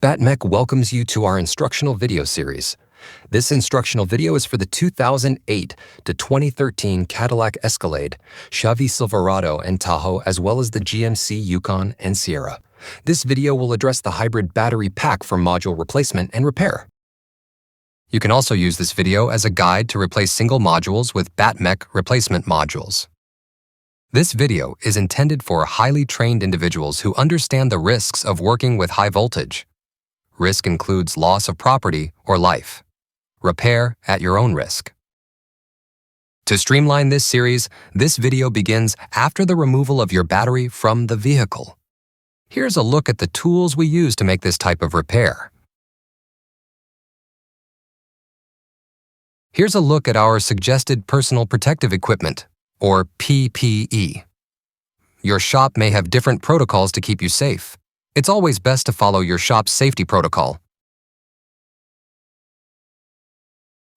BattMech welcomes you to our instructional video series. This instructional video is for the 2008 to 2013 Cadillac Escalade, Chevy Silverado, and Tahoe, as well as the GMC Yukon and Sierra. This video will address the hybrid battery pack for module replacement and repair. You can also use this video as a guide to replace single modules with BattMech replacement modules. This video is intended for highly trained individuals who understand the risks of working with high voltage. Risk includes loss of property or life. Repair at your own risk. To streamline this series, this video begins after the removal of your battery from the vehicle. Here's a look at the tools we use to make this type of repair. Here's a look at our suggested personal protective equipment, or PPE. Your shop may have different protocols to keep you safe. It's always best to follow your shop's safety protocol.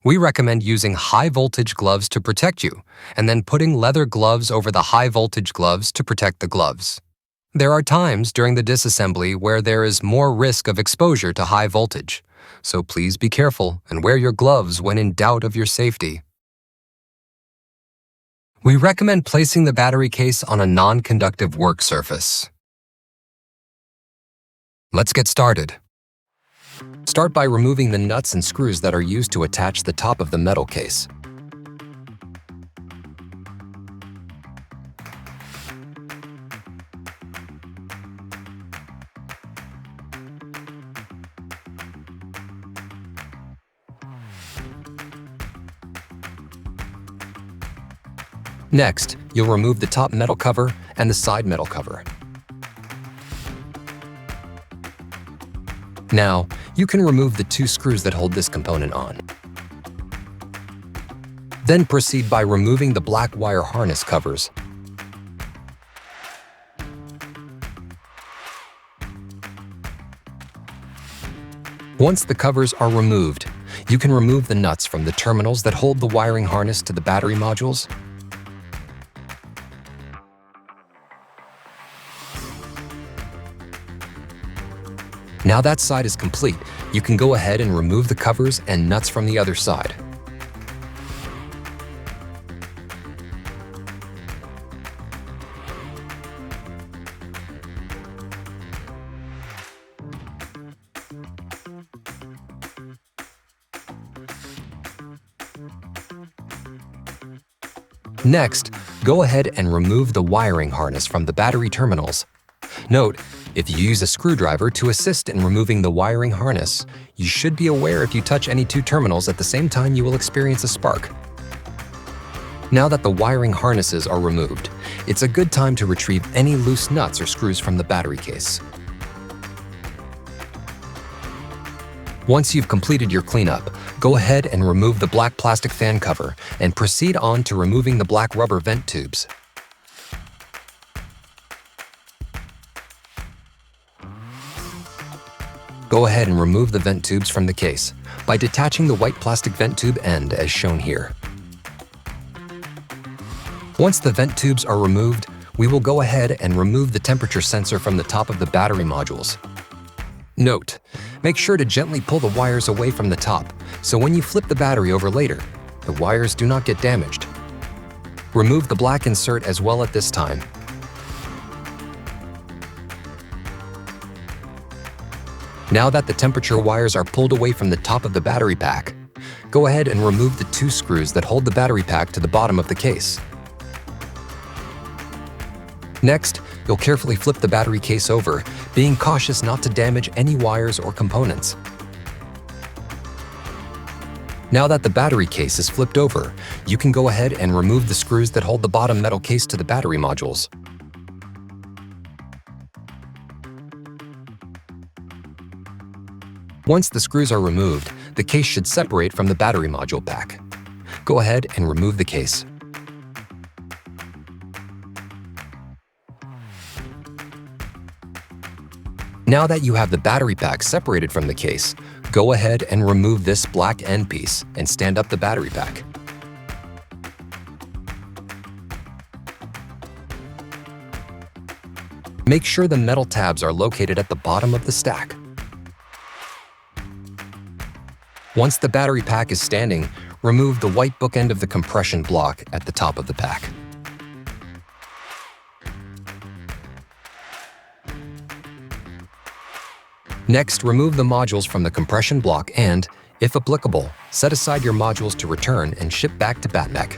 We recommend using high-voltage gloves to protect you, and then putting leather gloves over the high-voltage gloves to protect the gloves. There are times during the disassembly where there is more risk of exposure to high voltage, so please be careful and wear your gloves when in doubt of your safety. We recommend placing the battery case on a non-conductive work surface. Let's get started. Start by removing the nuts and screws that are used to attach the top of the metal case. Next, you'll remove the top metal cover and the side metal cover. Now, you can remove the two screws that hold this component on. Then proceed by removing the black wire harness covers. Once the covers are removed, you can remove the nuts from the terminals that hold the wiring harness to the battery modules. Now that side is complete, you can go ahead and remove the covers and nuts from the other side. Next, go ahead and remove the wiring harness from the battery terminals. Note, if you use a screwdriver to assist in removing the wiring harness, you should be aware if you touch any two terminals at the same time you will experience a spark. Now that the wiring harnesses are removed, it's a good time to retrieve any loose nuts or screws from the battery case. Once you've completed your cleanup, go ahead and remove the black plastic fan cover and proceed on to removing the black rubber vent tubes. Go ahead and remove the vent tubes from the case by detaching the white plastic vent tube end as shown here. Once the vent tubes are removed, we will go ahead and remove the temperature sensor from the top of the battery modules. Note, make sure to gently pull the wires away from the top, so when you flip the battery over later, the wires do not get damaged. Remove the black insert as well at this time. Now that the temperature wires are pulled away from the top of the battery pack, go ahead and remove the two screws that hold the battery pack to the bottom of the case. Next, you'll carefully flip the battery case over, being cautious not to damage any wires or components. Now that the battery case is flipped over, you can go ahead and remove the screws that hold the bottom metal case to the battery modules. Once the screws are removed, the case should separate from the battery module pack. Go ahead and remove the case. Now that you have the battery pack separated from the case, go ahead and remove this black end piece and stand up the battery pack. Make sure the metal tabs are located at the bottom of the stack. Once the battery pack is standing, remove the white bookend of the compression block at the top of the pack. Next, remove the modules from the compression block and, if applicable, set aside your modules to return and ship back to BattMech.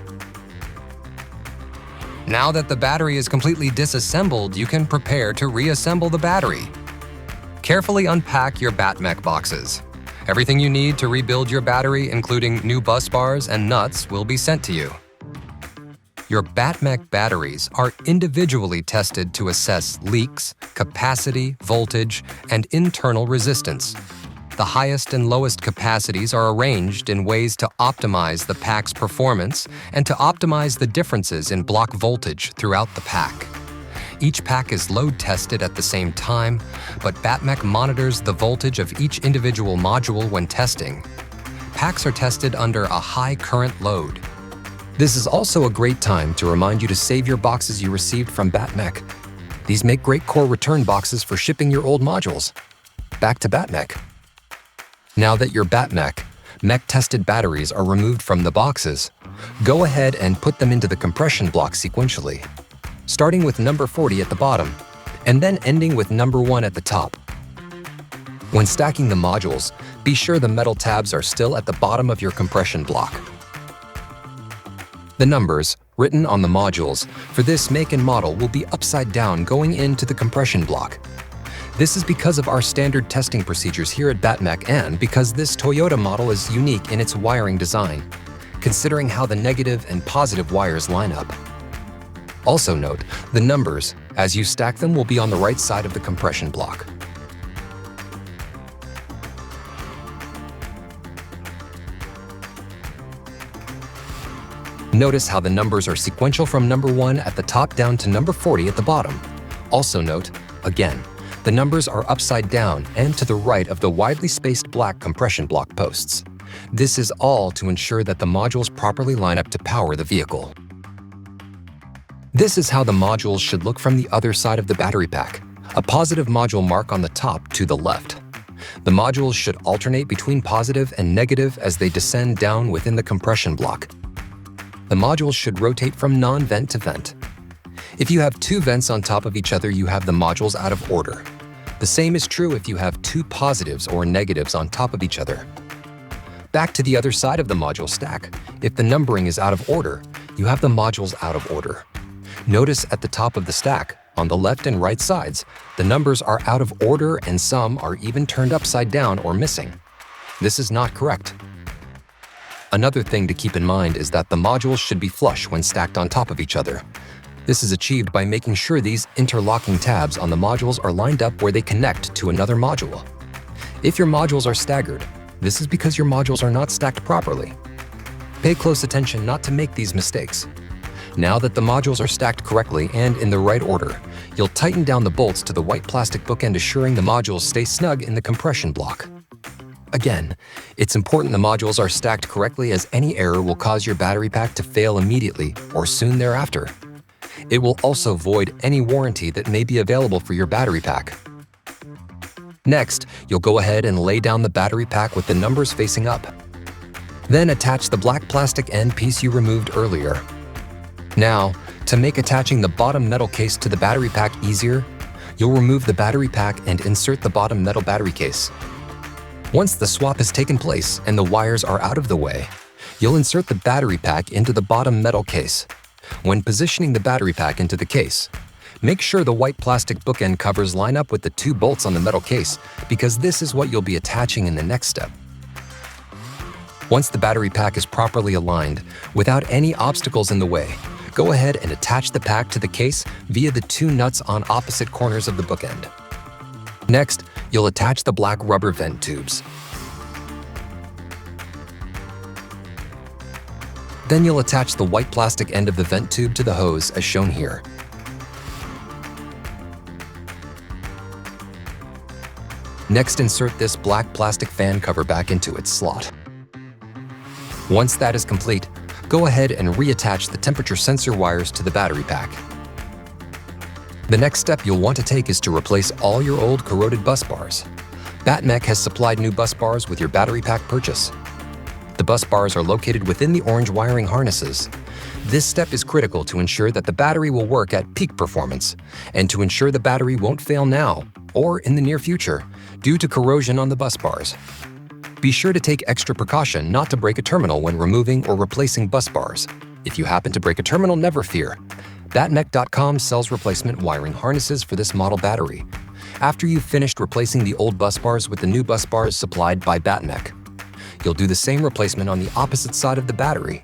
Now that the battery is completely disassembled, you can prepare to reassemble the battery. Carefully unpack your BattMech boxes. Everything you need to rebuild your battery, including new bus bars and nuts, will be sent to you. Your BattMech batteries are individually tested to assess leaks, capacity, voltage, and internal resistance. The highest and lowest capacities are arranged in ways to optimize the pack's performance and to optimize the differences in block voltage throughout the pack. Each pack is load tested at the same time, but BattMech monitors the voltage of each individual module when testing. Packs are tested under a high current load. This is also a great time to remind you to save your boxes you received from BattMech. These make great core return boxes for shipping your old modules. Back to BattMech. Now that your BattMech mech-tested batteries are removed from the boxes, go ahead and put them into the compression block sequentially, starting with number 40 at the bottom, and then ending with number 1 at the top. When stacking the modules, be sure the metal tabs are still at the bottom of your compression block. The numbers, written on the modules, for this make and model will be upside down going into the compression block. This is because of our standard testing procedures here at BattMech and because this Toyota model is unique in its wiring design, considering how the negative and positive wires line up. Also note, the numbers, as you stack them, will be on the right side of the compression block. Notice how the numbers are sequential from number 1 at the top down to number 40 at the bottom. Also note, again, the numbers are upside down and to the right of the widely spaced black compression block posts. This is all to ensure that the modules properly line up to power the vehicle. This is how the modules should look from the other side of the battery pack, a positive module mark on the top to the left. The modules should alternate between positive and negative as they descend down within the compression block. The modules should rotate from non-vent to vent. If you have 2 vents on top of each other, you have the modules out of order. The same is true if you have 2 positives or negatives on top of each other. Back to the other side of the module stack, if the numbering is out of order, you have the modules out of order. Notice at the top of the stack, on the left and right sides, the numbers are out of order and some are even turned upside down or missing. This is not correct. Another thing to keep in mind is that the modules should be flush when stacked on top of each other. This is achieved by making sure these interlocking tabs on the modules are lined up where they connect to another module. If your modules are staggered, this is because your modules are not stacked properly. Pay close attention not to make these mistakes. Now that the modules are stacked correctly and in the right order, you'll tighten down the bolts to the white plastic bookend, assuring the modules stay snug in the compression block. Again, it's important the modules are stacked correctly, as any error will cause your battery pack to fail immediately or soon thereafter. It will also void any warranty that may be available for your battery pack. Next, you'll go ahead and lay down the battery pack with the numbers facing up. Then attach the black plastic end piece you removed earlier. Now, to make attaching the bottom metal case to the battery pack easier, you'll remove the battery pack and insert the bottom metal battery case. Once the swap has taken place and the wires are out of the way, you'll insert the battery pack into the bottom metal case. When positioning the battery pack into the case, make sure the white plastic bookend covers line up with the 2 bolts on the metal case, because this is what you'll be attaching in the next step. Once the battery pack is properly aligned, without any obstacles in the way, go ahead and attach the pack to the case via the 2 nuts on opposite corners of the bookend. Next, you'll attach the black rubber vent tubes. Then you'll attach the white plastic end of the vent tube to the hose as shown here. Next, insert this black plastic fan cover back into its slot. Once that is complete, go ahead and reattach the temperature sensor wires to the battery pack. The next step you'll want to take is to replace all your old corroded bus bars. BattMech has supplied new bus bars with your battery pack purchase. The bus bars are located within the orange wiring harnesses. This step is critical to ensure that the battery will work at peak performance and to ensure the battery won't fail now or in the near future due to corrosion on the bus bars. Be sure to take extra precaution not to break a terminal when removing or replacing bus bars. If you happen to break a terminal, never fear. BattMech.com sells replacement wiring harnesses for this model battery. After you've finished replacing the old bus bars with the new bus bars supplied by BattMech, you'll do the same replacement on the opposite side of the battery.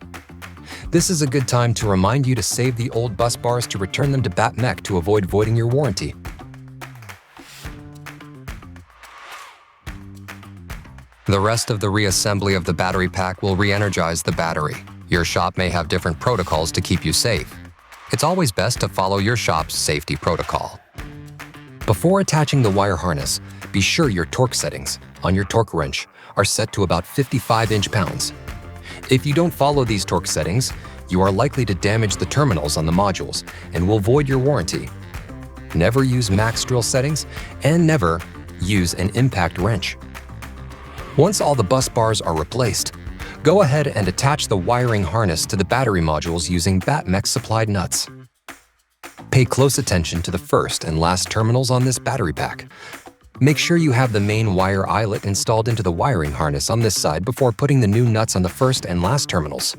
This is a good time to remind you to save the old bus bars to return them to BattMech to avoid voiding your warranty. The rest of the reassembly of the battery pack will re-energize the battery. Your shop may have different protocols to keep you safe. It's always best to follow your shop's safety protocol. Before attaching the wire harness, be sure your torque settings on your torque wrench are set to about 55 inch-pounds. If you don't follow these torque settings, you are likely to damage the terminals on the modules and will void your warranty. Never use max drill settings and never use an impact wrench. Once all the bus bars are replaced, go ahead and attach the wiring harness to the battery modules using BattMech supplied nuts. Pay close attention to the first and last terminals on this battery pack. Make sure you have the main wire eyelet installed into the wiring harness on this side before putting the new nuts on the first and last terminals.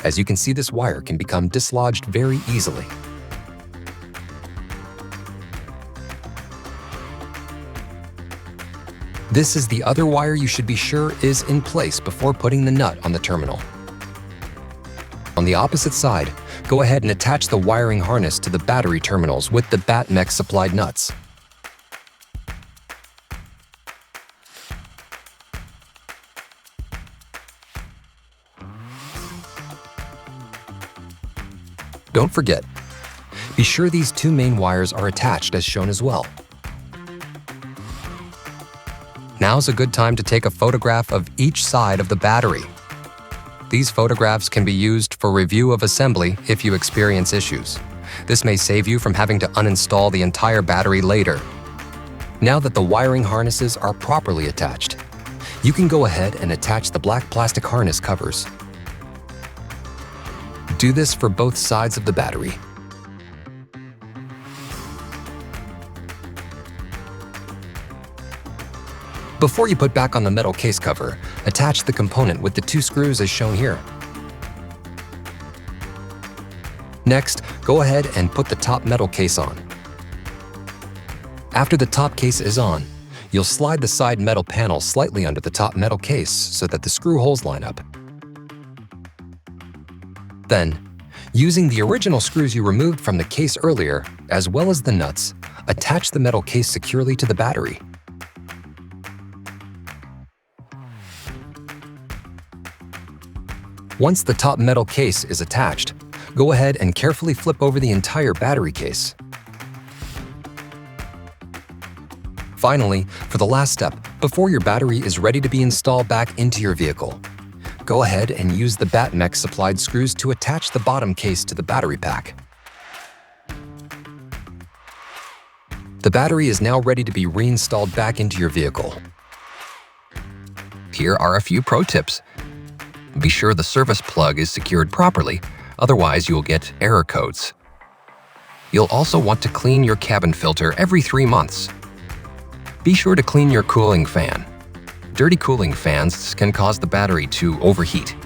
As you can see, this wire can become dislodged very easily. This is the other wire you should be sure is in place before putting the nut on the terminal. On the opposite side, go ahead and attach the wiring harness to the battery terminals with the BattMech supplied nuts. Don't forget, be sure these two main wires are attached as shown as well. Now's a good time to take a photograph of each side of the battery. These photographs can be used for review of assembly if you experience issues. This may save you from having to uninstall the entire battery later. Now that the wiring harnesses are properly attached, you can go ahead and attach the black plastic harness covers. Do this for both sides of the battery. Before you put back on the metal case cover, attach the component with the two screws as shown here. Next, go ahead and put the top metal case on. After the top case is on, you'll slide the side metal panel slightly under the top metal case so that the screw holes line up. Then, using the original screws you removed from the case earlier, as well as the nuts, attach the metal case securely to the battery. Once the top metal case is attached, go ahead and carefully flip over the entire battery case. Finally, for the last step, before your battery is ready to be installed back into your vehicle, go ahead and use the BattMech supplied screws to attach the bottom case to the battery pack. The battery is now ready to be reinstalled back into your vehicle. Here are a few pro tips. Be sure the service plug is secured properly, otherwise you will get error codes. You'll also want to clean your cabin filter every 3 months. Be sure to clean your cooling fan. Dirty cooling fans can cause the battery to overheat.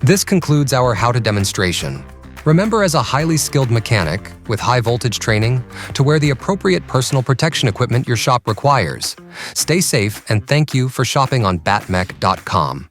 This concludes our how-to demonstration. Remember, as a highly skilled mechanic with high voltage training, to wear the appropriate personal protection equipment your shop requires. Stay safe and thank you for shopping on BattMech.com.